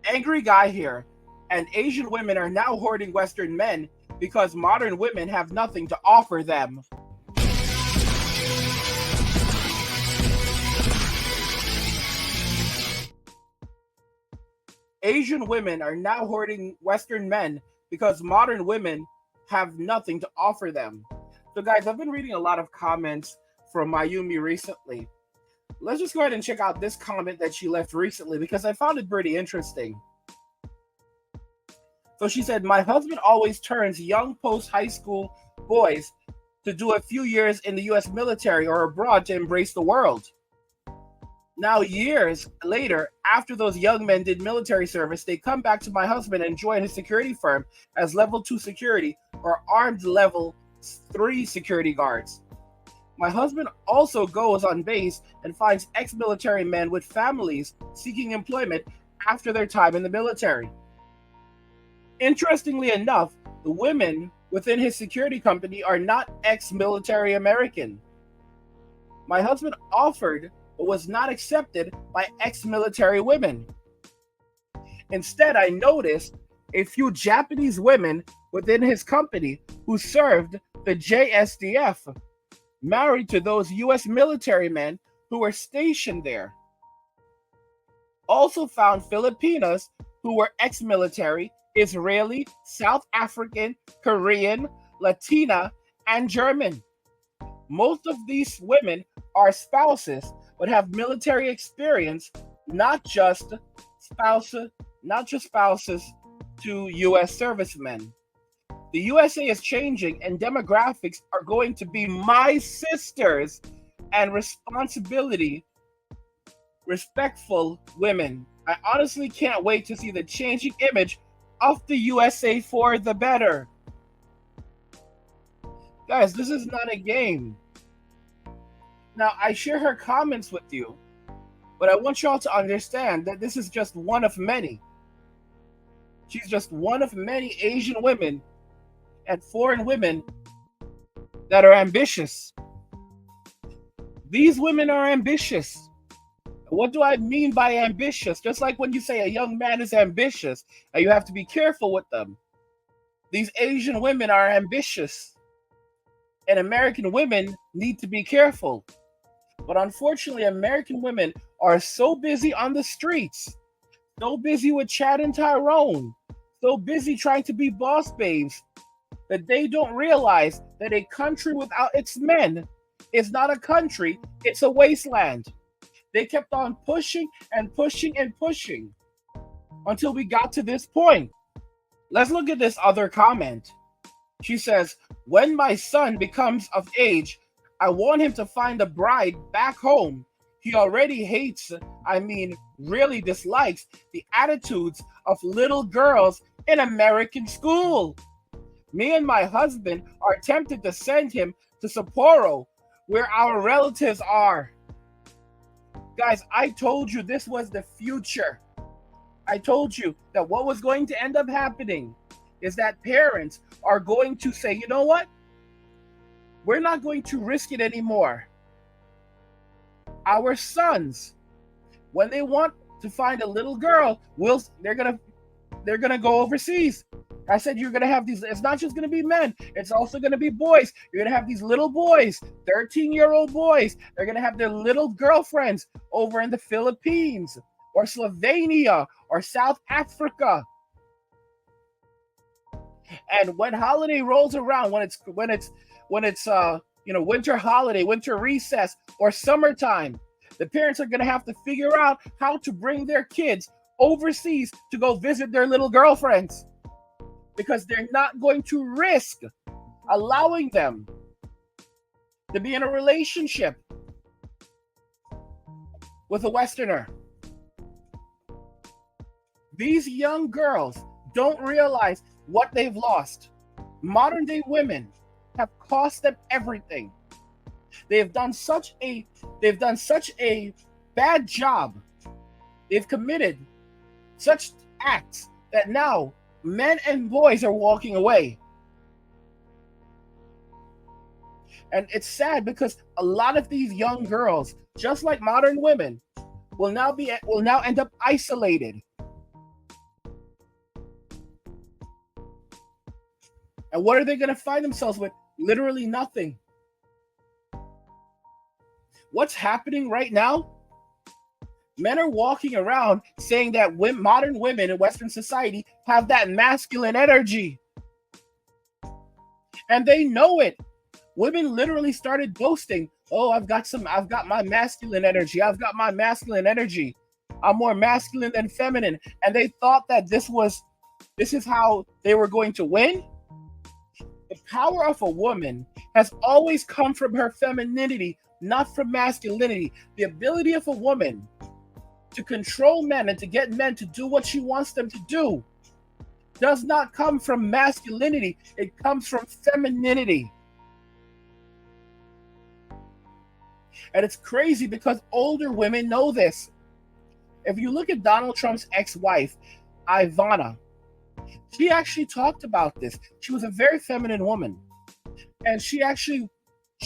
Angry guy here, and Asian women are now hoarding Western men because modern women have nothing to offer them. Asian women are now hoarding Western men because modern women have nothing to offer them. So, guys, I've been reading a lot of comments from Mayumi recently. Let's just go ahead and check out this comment that she left recently because I found it pretty interesting. So she said, my husband always turns young post-high school boys to do a few years in the US military or abroad to embrace the world. Now, years later, after those young men did military service, they come back to my husband and join his security firm as level 2 security or armed level 3 security guards. My husband also goes on base and finds ex-military men with families seeking employment after their time in the military. Interestingly enough, the women within his security company are not ex-military American. My husband offered but was not accepted by ex-military women. Instead, I noticed a few Japanese women within his company who served the JSDF, married to those US military men who were stationed there. Also found Filipinas who were ex-military, Israeli, South African, Korean, Latina, and German. Most of these women are spouses but have military experience, not just spouses to US servicemen. The USA is changing and demographics are going to be my sisters and respectful women. I honestly can't wait to see the changing image of the USA for the better. Guys, this is not a game. Now, I share her comments with you, but I want y'all to understand that this is just one of many. She's just one of many Asian women and foreign women that are ambitious. These women are ambitious. What do I mean by ambitious? Just like when you say a young man is ambitious, you have to be careful with them. These Asian women are ambitious, and American women need to be careful. But unfortunately, American women are so busy on the streets, so busy with Chad and Tyrone, so busy trying to be boss babes, that they don't realize that a country without its men is not a country, it's a wasteland. They kept on pushing and pushing and pushing until we got to this point. Let's look at this other comment. She says, when my son becomes of age, I want him to find a bride back home. He already hates, really dislikes the attitudes of little girls in American school. Me and my husband are tempted to send him to Sapporo, where our relatives are. Guys, I told you this was the future. I told you that what was going to end up happening is that parents are going to say, you know what? We're not going to risk it anymore. Our sons, when they want to find a little girl, they're gonna go overseas. I said you're gonna have these. It's not just gonna be men. It's also gonna be boys. You're gonna have these little boys, 13-year-old boys. They're gonna have their little girlfriends over in the Philippines or Slovenia or South Africa. And when holiday rolls around, when it's winter holiday, winter recess, or summertime, the parents are gonna have to figure out how to bring their kids overseas to go visit their little girlfriends, because they're not going to risk allowing them to be in a relationship with a Westerner. These young girls don't realize what they've lost. Modern day women have cost them everything. They've done such a bad job. They've committed such acts that now men and boys are walking away. And it's sad because a lot of these young girls, just like modern women, will now end up isolated. And what are they going to find themselves with? Literally nothing. What's happening right now? Men are walking around saying that modern women in Western society have that masculine energy. And they know it. Women literally started boasting, oh, I've got my masculine energy. I've got my masculine energy. I'm more masculine than feminine. And they thought that this is how they were going to win. The power of a woman has always come from her femininity, not from masculinity. The ability of a woman to control men and to get men to do what she wants them to do does not come from masculinity. It comes from femininity. And it's crazy because older women know this. If you look at Donald Trump's ex-wife, Ivana, she actually talked about this. She was a very feminine woman. And she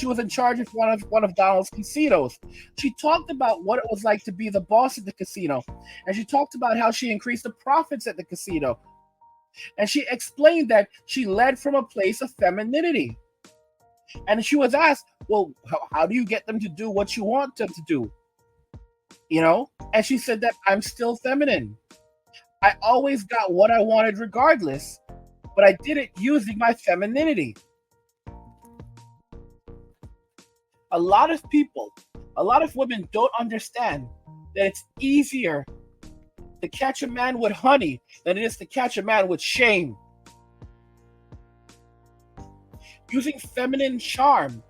was in charge of one of Donald's casinos. She talked about what it was like to be the boss at the casino. And she talked about how she increased the profits at the casino. And she explained that she led from a place of femininity. And she was asked, well, how do you get them to do what you want them to do? You know? And she said that I'm still feminine. I always got what I wanted regardless, but I did it using my femininity. A lot of women don't understand that it's easier to catch a man with honey than it is to catch a man with shame. Using feminine charm,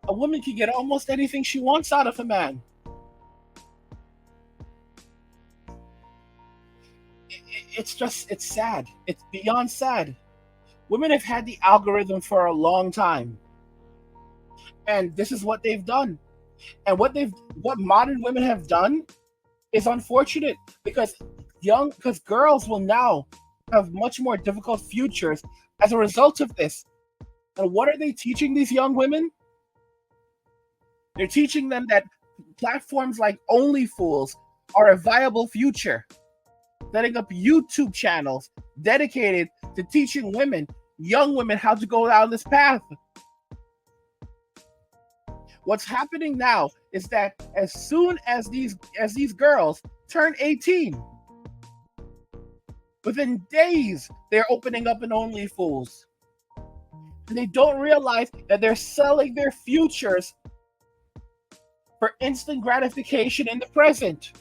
a woman can get almost anything she wants out of a man. It's sad. It's beyond sad. Women have had the algorithm for a long time. And this is what they've done. And what modern women have done is unfortunate because girls will now have much more difficult futures as a result of this. And what are they teaching these young women? They're teaching them that platforms like OnlyFools are a viable future. Setting up YouTube channels dedicated to teaching young women, how to go down this path. What's happening now is that as soon as these girls turn 18, within days, they're opening up an OnlyFools. And they don't realize that they're selling their futures for instant gratification in the present.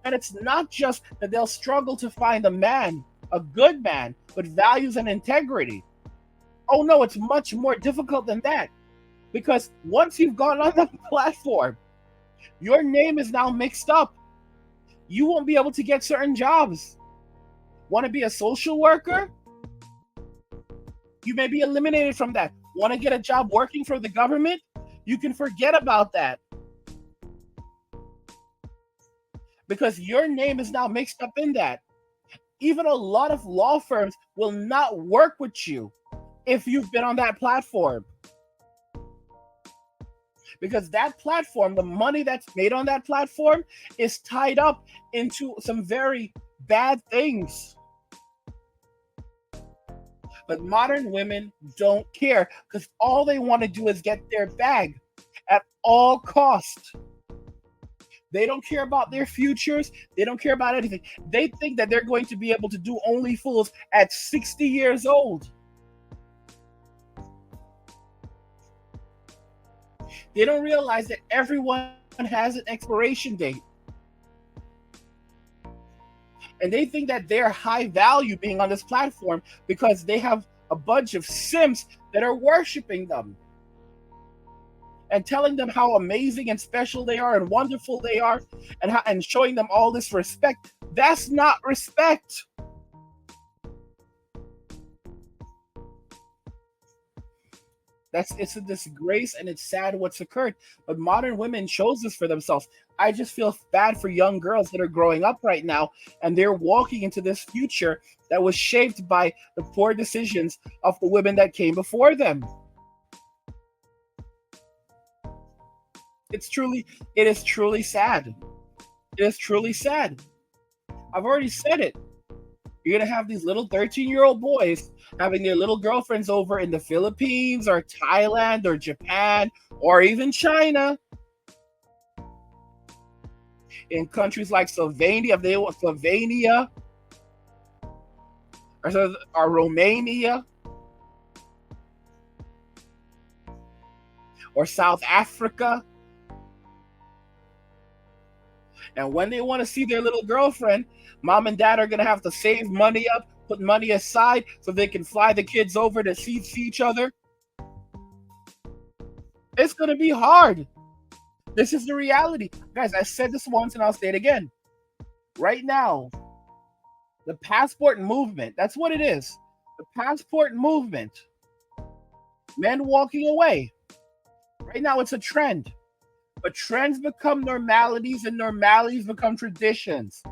And it's not just that they'll struggle to find a good man with values and integrity. Oh no, it's much more difficult than that. Because once you've gone on the platform, your name is now mixed up. You won't be able to get certain jobs. Want to be a social worker? You may be eliminated from that. Want to get a job working for the government? You can forget about that. Because your name is now mixed up in that. Even a lot of law firms will not work with you if you've been on that platform. Because that platform, the money that's made on that platform is tied up into some very bad things. But modern women don't care because all they want to do is get their bag at all costs. They don't care about their futures. They don't care about anything. They think that they're going to be able to do OnlyFools at 60 years old. They don't realize that everyone has an expiration date. And they think that they're high value being on this platform because they have a bunch of simps that are worshiping them and telling them how amazing and special they are and wonderful they are and showing them all this respect. That's not respect. It's a disgrace and it's sad what's occurred. But modern women chose this for themselves. I just feel bad for young girls that are growing up right now and they're walking into this future that was shaped by the poor decisions of the women that came before them. It is truly sad. It is truly sad. I've already said it. You're gonna have these little 13-year-old boys having their little girlfriends over in the Philippines or Thailand or Japan or even China, in countries like Slovenia, if they want Slovenia or Romania or South Africa. And when they want to see their little girlfriend, mom and dad are going to have to save money up, put money aside so they can fly the kids over to see each other. It's going to be hard. This is the reality. Guys, I said this once and I'll say it again. Right now, the passport movement, that's what it is. The passport movement, men walking away. Right now, it's a trend. But trends become normalities and normalities become traditions.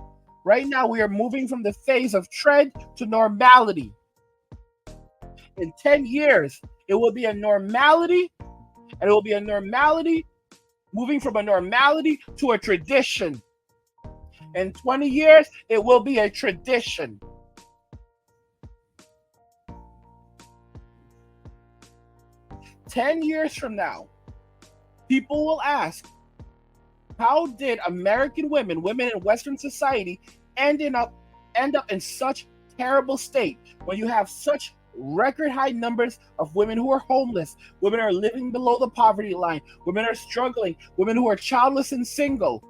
Right now, we are moving from the phase of trend to normality. In 10 years, it will be a normality, and it will be a normality moving from a normality to a tradition. In 20 years, it will be a tradition. "10 years from now, people will ask, how did American women in Western society end up in such terrible state when you have such record high numbers of women who are homeless, women are living below the poverty line, women are struggling, women who are childless and single?"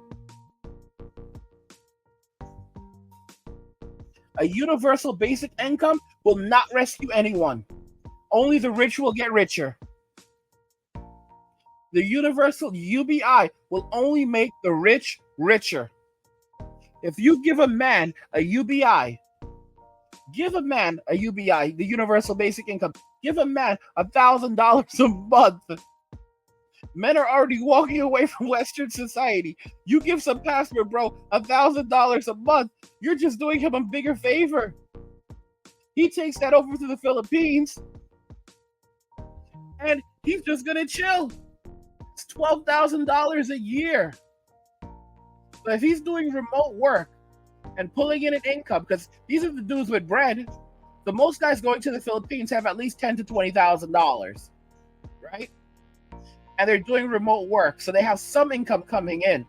A universal basic income will not rescue anyone. Only the rich will get richer. The universal UBI will only make the rich richer. If you give a man a UBI, the universal basic income, give a man $1,000 a month. Men are already walking away from Western society. You give some pastor, bro, $1,000 a month, you're just doing him a bigger favor. He takes that over to the Philippines, and he's just gonna chill. It's $12,000 a year. But if he's doing remote work and pulling in an income, because these are the dudes with bread, the most guys going to the Philippines have at least $10,000 to $20,000, right? And they're doing remote work, so they have some income coming in.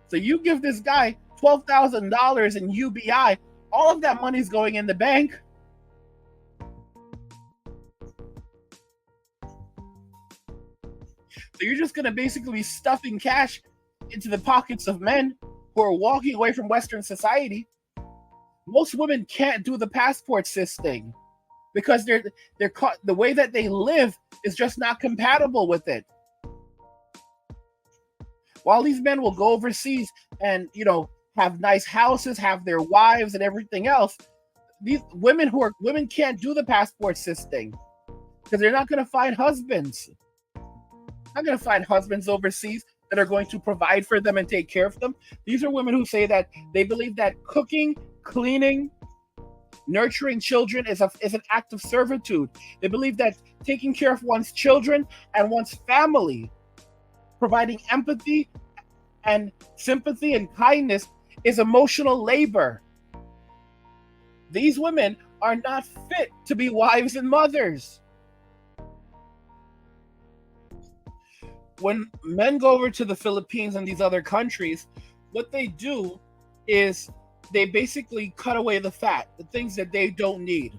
So you give this guy $12,000 in UBI, all of that money is going in the bank. So you're just going to basically be stuffing cash into the pockets of men who are walking away from Western society. Most women can't do the passport system because the way that they live is just not compatible with it. While these men will go overseas and, have nice houses, have their wives and everything else, these women can't do the passport system because they're not going to find husbands. Not going to find husbands overseas that are going to provide for them and take care of them. These are women who say that they believe that cooking, cleaning, nurturing children is an act of servitude. They believe that taking care of one's children and one's family, providing empathy and sympathy and kindness, is emotional labor. These women are not fit to be wives and mothers. When men go over to the Philippines and these other countries, what they do is they basically cut away the fat, the things that they don't need.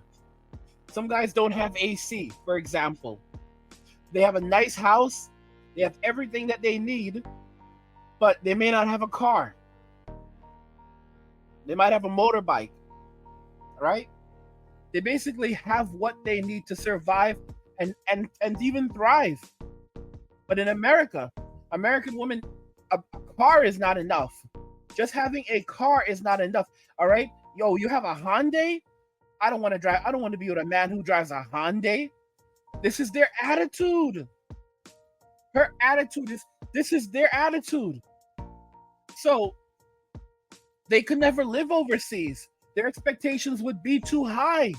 Some guys don't have AC, for example. They have a nice house, they have everything that they need, but they may not have a car. They might have a motorbike, right? They basically have what they need to survive and even thrive. But in America, American women, a car is not enough. Just having a car is not enough. All right? Yo, you have a Hyundai? I don't want to be with a man who drives a Hyundai. This is their attitude. Her attitude this is their attitude. So they could never live overseas. Their expectations would be too high.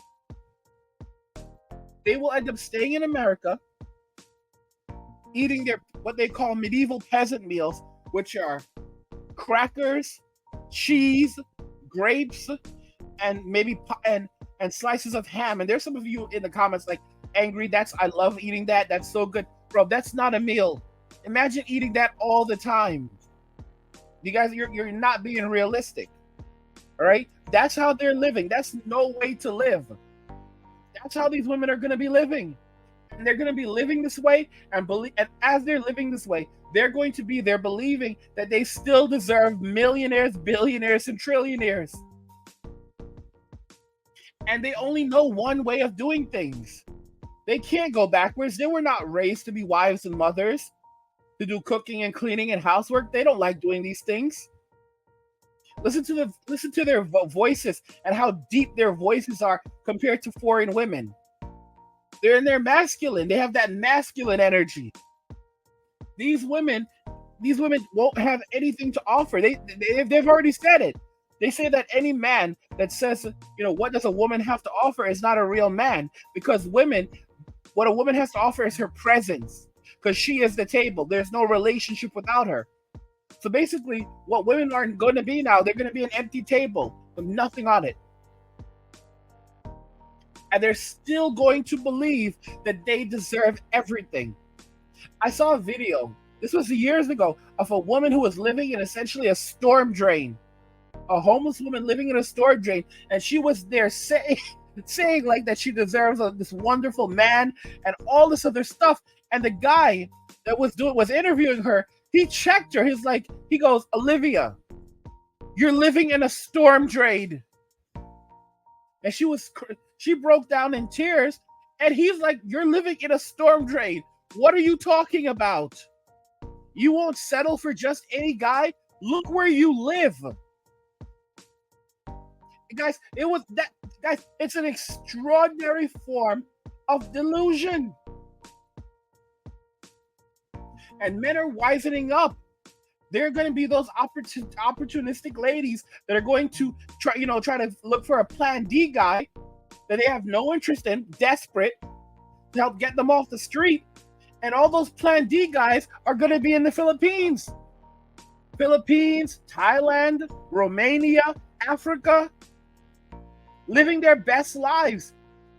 They will end up staying in America, eating what they call medieval peasant meals, which are crackers, cheese, grapes, and maybe and slices of ham. And there's some of you in the comments like angry. I love eating that. That's so good, bro. That's not a meal. Imagine eating that all the time. You guys, you're not being realistic. All right, that's how they're living. That's no way to live. That's how these women are going to be living, and they're going to be living this way and believe. And as they're living this way, they're believing that they still deserve millionaires, billionaires, and trillionaires. And they only know one way of doing things. They can't go backwards. They were not raised to be wives and mothers, to do cooking and cleaning and housework. They don't like doing these things. Listen to their voices and how deep their voices are compared to foreign women. They're in their masculine. They have that masculine energy. These women won't have anything to offer. They've already said it. They say that any man that says, what does a woman have to offer is not a real man, because what a woman has to offer is her presence, because she is the table. There's no relationship without her. So basically, what women are going to be now, they're going to be an empty table with nothing on it. And they're still going to believe that they deserve everything. I saw a video, this was years ago, of a woman who was living in essentially a storm drain. A homeless woman living in a storm drain. And she was there saying like that she deserves this wonderful man and all this other stuff. And the guy that was interviewing her, he checked her. He goes, Olivia, you're living in a storm drain. And she broke down in tears. And he's like, you're living in a storm drain. What are you talking about? You won't settle for just any guy? Look where you live. Guys, it's an extraordinary form of delusion. And men are wisening up. They're going to be those opportunistic ladies that are going to try to look for a plan D guy that they have no interest in, desperate, to help get them off the street. And all those plan D guys are going to be in the Philippines, Thailand, Romania, Africa, living their best lives.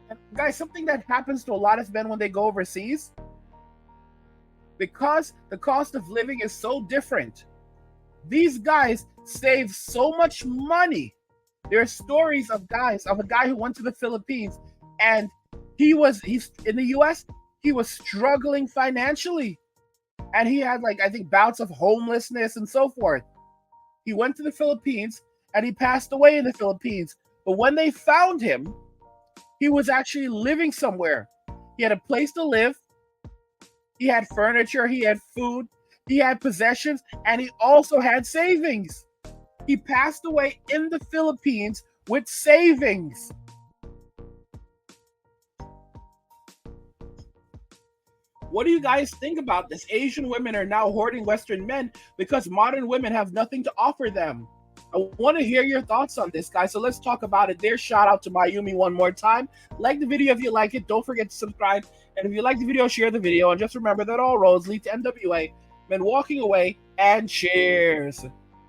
And guys, something that happens to a lot of men when they go overseas, because the cost of living is so different, these guys save so much money. There are stories of a guy who went to the Philippines, and he's in the US, he was struggling financially, and he had I think bouts of homelessness and so forth. He went to the Philippines and he passed away in the Philippines. But when they found him, he was actually living somewhere. He had a place to live. He had furniture. He had food. He had possessions. And he also had savings. He passed away in the Philippines with savings. What do you guys think about this? Asian women are now hoarding Western men because modern women have nothing to offer them. I want to hear your thoughts on this, guys. So let's talk about it. There's shout out to Mayumi one more time. Like the video if you like it. Don't forget to subscribe. And if you like the video, share the video. And just remember that all roads lead to MWA. Men walking away, and cheers.